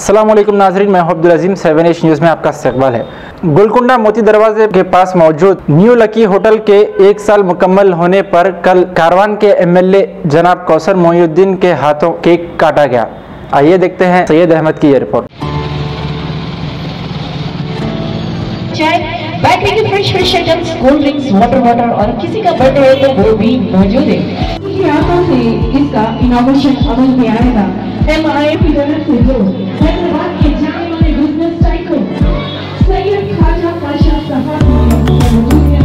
अस्सलामुअलैकुम नाज़रीन, मैं अब्दुल अजीम 7H न्यूज़ में आपका इस्तकबाल है। गोलकुंडा मोती दरवाजे के पास मौजूद न्यू लकी होटल के 1 साल मुकम्मल होने पर कल कारवान के MLA जनाब कौसर मोइनुद्दीन के हाथों केक काटा गया। आइए देखते हैं सैयद अहमद की ये रिपोर्ट। बैटरी की fresh items, cold drinks, water और किसी का बर्थडे है तो वो भी मौजूद है। की आंखों से इसका इनोवेशन अमल में आएगा। MIA हैदराबाद के जाने माने बिजनेस टाइकून सैयद ख्वाजा पाशा साहब मौजूद हैं।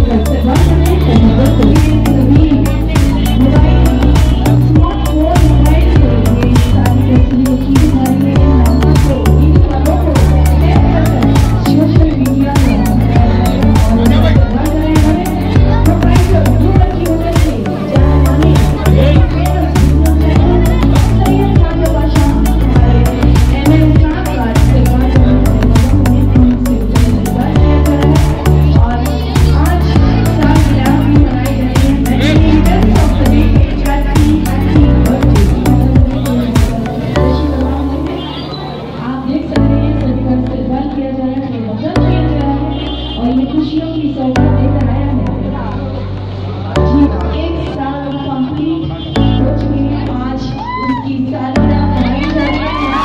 खुशियों की सौगात लेकर आया है। जी 1 साल कंप्लीट हो चुके हैं, आज उसकी सालगिरह मनाई जा रही है।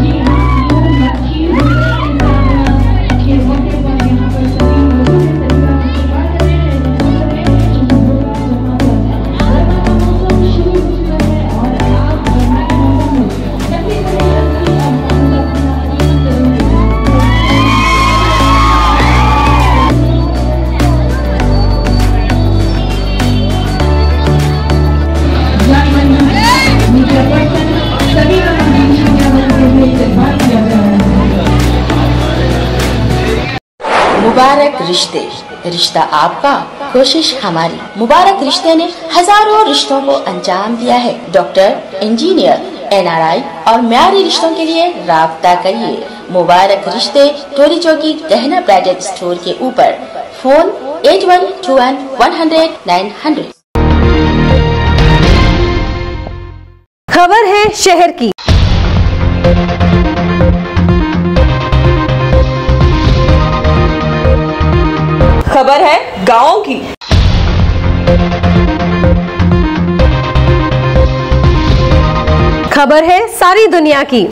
जी लकी के मौके पर यहाँ पर सभी लोगों से मुबारक रिश्ते, रिश्ता आपका, कोशिश हमारी। मुबारक रिश्ते ने हजारों रिश्तों को अंजाम दिया है। डॉक्टर, इंजीनियर, NRI और म्यारी रिश्तों के लिए राब्ता करिए। मुबारक रिश्ते, टोरी चौकी, दहना प्राइवेट स्टोर के ऊपर। फोन 8121 100 900। खबर है शहर की। खबर है गाँव की। खबर है सारी दुनिया की।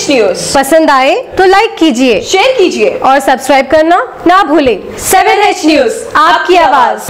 न्यूज़ पसंद आए तो लाइक कीजिए, शेयर कीजिए और सब्सक्राइब करना ना भूलें। 7H न्यूज़, आपकी आवाज।